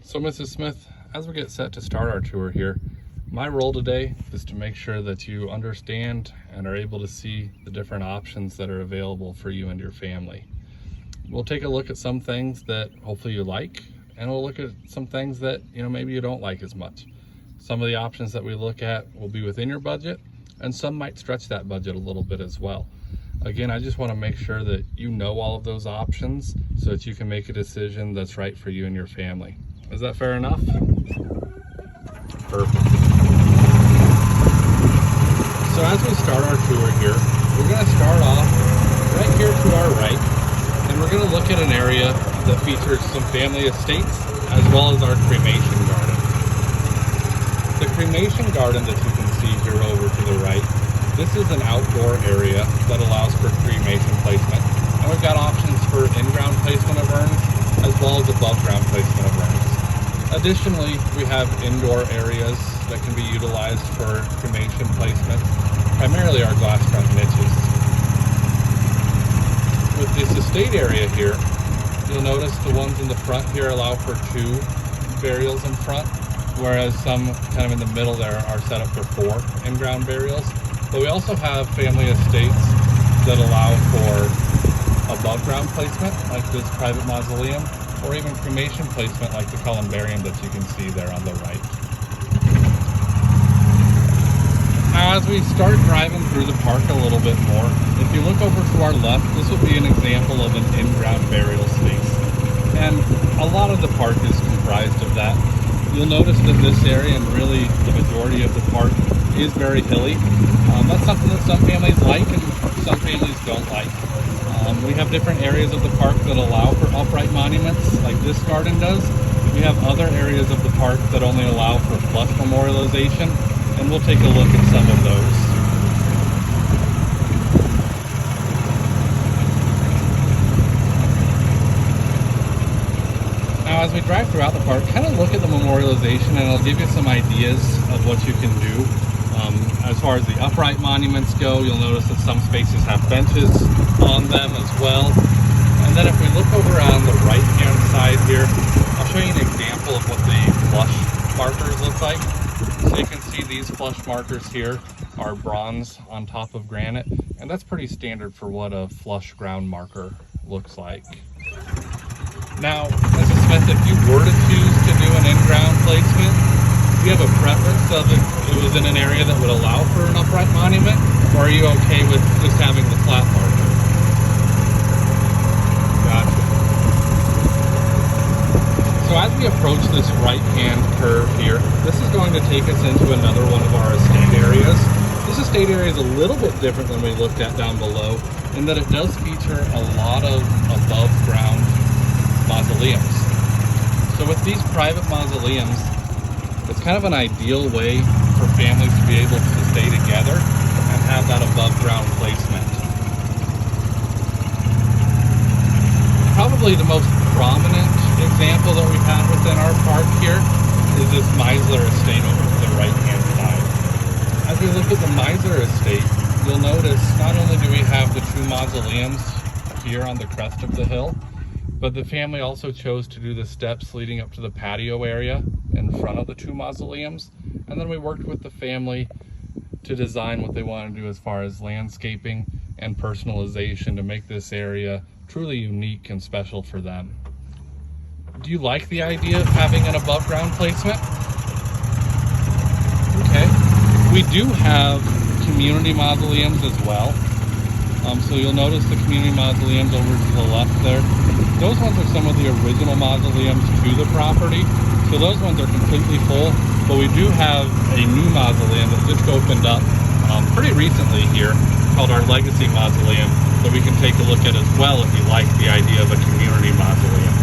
So Mrs. Smith, as we get set to start our tour here, my role today is to make sure that you understand and are able to see the different options that are available for you and your family. We'll take a look at some things that hopefully you like, and we'll look at some things that maybe you don't like as much. Some of the options that we look at will be within your budget, and some might stretch that budget a little bit as well. Again, I just want to make sure that you know all of those options so that you can make a decision that's right for you and your family. Is that fair enough? Perfect. So as we start our tour here, we're going to start off right here to our right, and we're going to look at an area that features some family estates as well as our cremation garden. The cremation garden that you can see here over to the right, this is an outdoor area that allows for cremation placement, and we've got options for in-ground placement of urns as well as above-ground placement of urns. Additionally, we have indoor areas that can be utilized for cremation placement, primarily our glass front niches. With this estate area here, you'll notice the ones in the front here allow for 2 burials in front, whereas some kind of in the middle there are set up for 4 in-ground burials. But we also have family estates that allow for above-ground placement, like this private mausoleum, or even cremation placement like the columbarium that you can see there on the right. Now as we start driving through the park a little bit more, if you look over to our left, this will be an example of an in-ground burial space. And a lot of the park is comprised of that. You'll notice that this area, and really the majority of the park, is very hilly. That's something that some families like and some families don't like. We have different areas of the park that allow for upright monuments, like this garden does. We have other areas of the park that only allow for flush memorialization, and we'll take a look at some of those. Now as we drive throughout the park, kind of look at the memorialization, and I'll give you some ideas of what you can do. As far as the upright monuments go, you'll notice that some spaces have benches on them as well. And then if we look over on the right hand side here, I'll show you an example of what the flush markers look like. So you can see these flush markers here are bronze on top of granite, and that's pretty standard for what a flush ground marker looks like. Now, Mrs. Smith, if you were to choose to do an in-ground placement, do you have a preference of if it was in an area that would allow for an upright monument, or are you okay with just having the flat marker? Gotcha. So as we approach this right-hand curve here, this is going to take us into another one of our estate areas. This estate area is a little bit different than we looked at down below, in that it does feature a lot of above-ground mausoleums. So with these private mausoleums, it's kind of an ideal way for families to be able to stay together and have that above ground placement. Probably the most prominent example that we have within our park here is this Meisler estate over to the right hand side. As we look at the Meisler estate, you'll notice not only do we have the 2 mausoleums here on the crest of the hill, but the family also chose to do the steps leading up to the patio area in front of the 2 mausoleums. And then we worked with the family to design what they want to do as far as landscaping and personalization to make this area truly unique and special for them. Do you like the idea of having an above ground placement? Okay. We do have community mausoleums as well. So you'll notice the community mausoleums over to the left there. Those ones are some of the original mausoleums to the property. So those ones are completely full, but we do have a new mausoleum that just opened up pretty recently here called our Legacy Mausoleum that we can take a look at as well if you like the idea of a community mausoleum.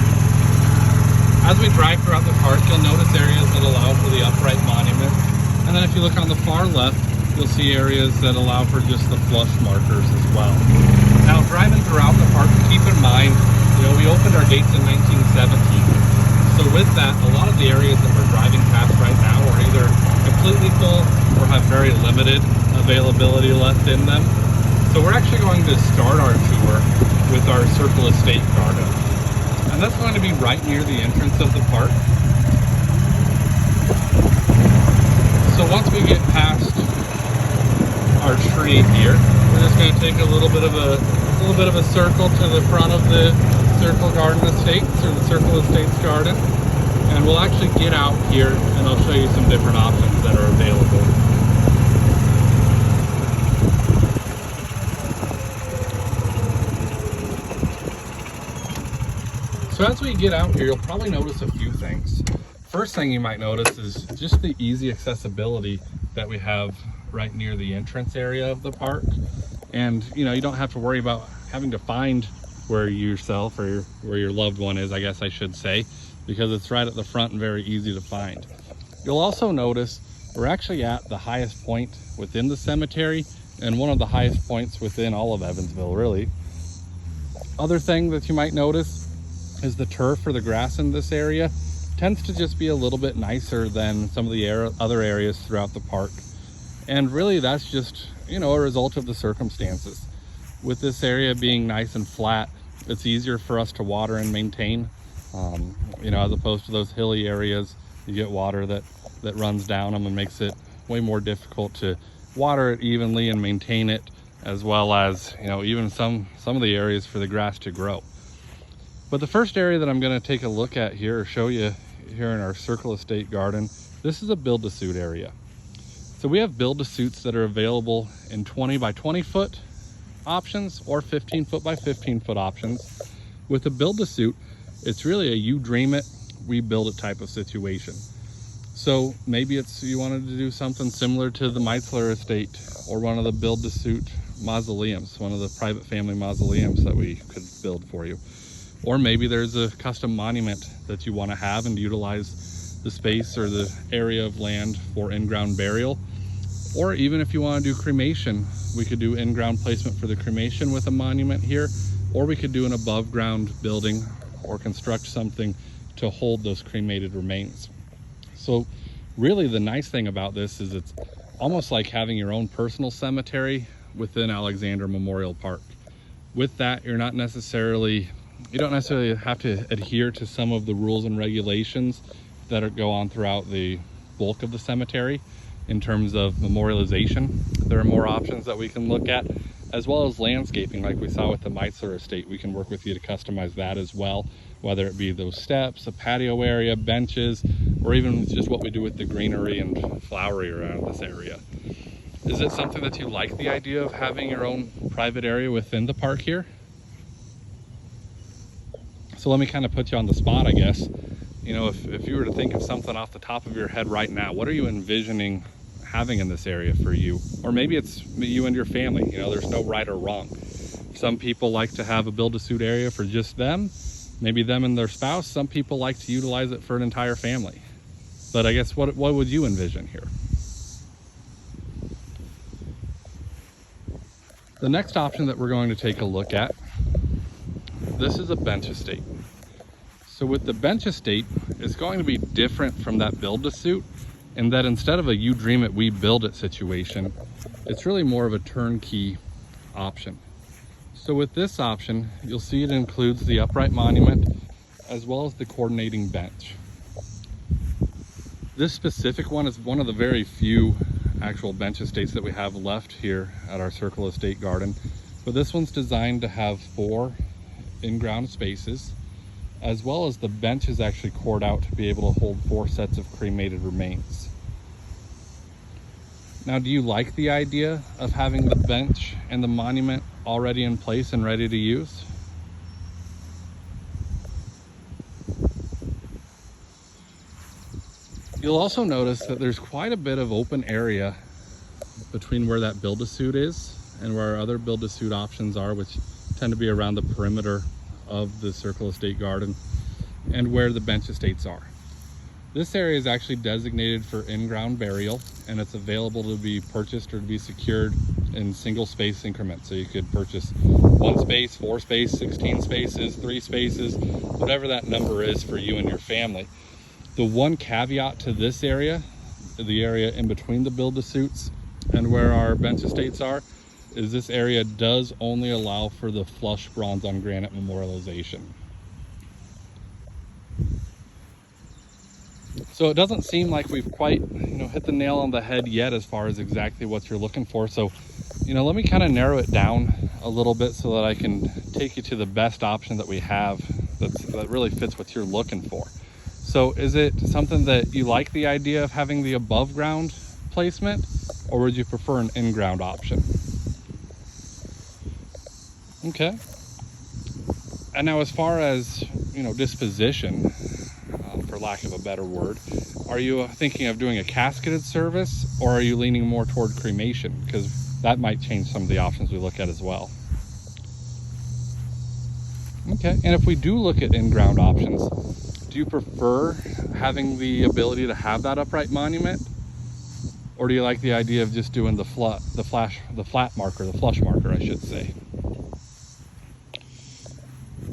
As we drive throughout the park, you'll notice areas that allow for the upright monument. And then if you look on the far left, you'll see areas that allow for just the flush markers as well. Now, driving throughout the park, keep in mind, we opened our gates in 1917. So with that, a lot of the areas that we're driving past right now are either completely full or have very limited availability left in them. So we're actually going to start our tour with our Circle Estate garden. And that's going to be right near the entrance of the park. So once we get past our tree here, we're just going to take a little bit of a circle to the front of the Circle Garden Estates, or the Circle Estates Garden, and we'll actually get out here and I'll show you some different options that are available. So as we get out here, you'll probably notice a few things. First thing you might notice is just the easy accessibility that we have right near the entrance area of the park. And you don't have to worry about having to find where yourself or where your loved one is, I guess I should say, because it's right at the front and very easy to find. You'll also notice we're actually at the highest point within the cemetery and one of the highest points within all of Evansville, really. Other thing that you might notice is the turf or the grass in this area tends to just be a little bit nicer than some of the other areas throughout the park. And really that's just, a result of the circumstances. With this area being nice and flat, it's easier for us to water and maintain. As opposed to those hilly areas, you get water that runs down them and makes it way more difficult to water it evenly and maintain it, as well as, even some of the areas for the grass to grow. But the first area that I'm going to take a look at here, or show you here in our Circle Estate Garden, this is a build-to-suit area. So we have build-to-suits that are available in 20 by 20 foot options or 15 foot by 15 foot options. With a build-to-suit, it's really a you dream it, we build it type of situation. So maybe you wanted to do something similar to the Meitzler Estate or one of the build-to-suit mausoleums, one of the private family mausoleums that we could build for you. Or maybe there's a custom monument that you want to have and utilize the space or the area of land for in-ground burial. Or even if you want to do cremation, we could do in-ground placement for the cremation with a monument here, or we could do an above-ground building or construct something to hold those cremated remains. So really the nice thing about this is it's almost like having your own personal cemetery within Alexander Memorial Park. With that, you don't necessarily have to adhere to some of the rules and regulations that go on throughout the bulk of the cemetery. In terms of memorialization, there are more options that we can look at, as well as landscaping like we saw with the Meitzler Estate. We can work with you to customize that as well, whether it be those steps, a patio area, benches, or even just what we do with the greenery and flowery around this area. Is it something that you like, the idea of having your own private area within the park here? So let me kind of put you on the spot, I guess. If you were to think of something off the top of your head right now, what are you envisioning having in this area for you? Or maybe it's you and your family. There's no right or wrong. Some people like to have a build-to-suit area for just them, maybe them and their spouse. Some people like to utilize it for an entire family. But I guess what would you envision here? The next option that we're going to take a look at, this is a bench estate. So with the bench estate, it's going to be different from that build-to-suit in that instead of a you dream it, we build it situation, it's really more of a turnkey option. So with this option, you'll see it includes the upright monument as well as the coordinating bench. This specific one is one of the very few actual bench estates that we have left here at our Circle Estate Garden. But this one's designed to have 4 in-ground spaces, as well as the bench is actually cored out to be able to hold 4 sets of cremated remains. Now, do you like the idea of having the bench and the monument already in place and ready to use? You'll also notice that there's quite a bit of open area between where that build-to-suit is and where our other build-to-suit options are, which tend to be around the perimeter of the Circle Estate Garden and where the bench estates are. This area is actually designated for in-ground burial, and it's available to be purchased or to be secured in single space increments. So you could purchase 1 space, 4 space, 16 spaces, 3 spaces, whatever that number is for you and your family. The one caveat to this area, the area in between the build-to-suits and where our bench estates are, is this area does only allow for the flush bronze on granite memorialization. So it doesn't seem like we've quite, hit the nail on the head yet as far as exactly what you're looking for. So, let me kind of narrow it down a little bit so that I can take you to the best option that we have that really fits what you're looking for. So is it something that you like the idea of having the above ground placement, or would you prefer an in-ground option? Okay. And now as far as, disposition, for lack of a better word, are you thinking of doing a casketed service, or are you leaning more toward cremation? Because that might change some of the options we look at as well. Okay, and if we do look at in-ground options, do you prefer having the ability to have that upright monument? Or do you like the idea of just doing the flat marker, the flush marker, I should say?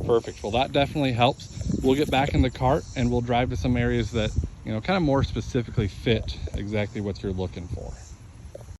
Perfect. Well, that definitely helps. We'll get back in the cart and we'll drive to some areas that, kind of more specifically fit exactly what you're looking for.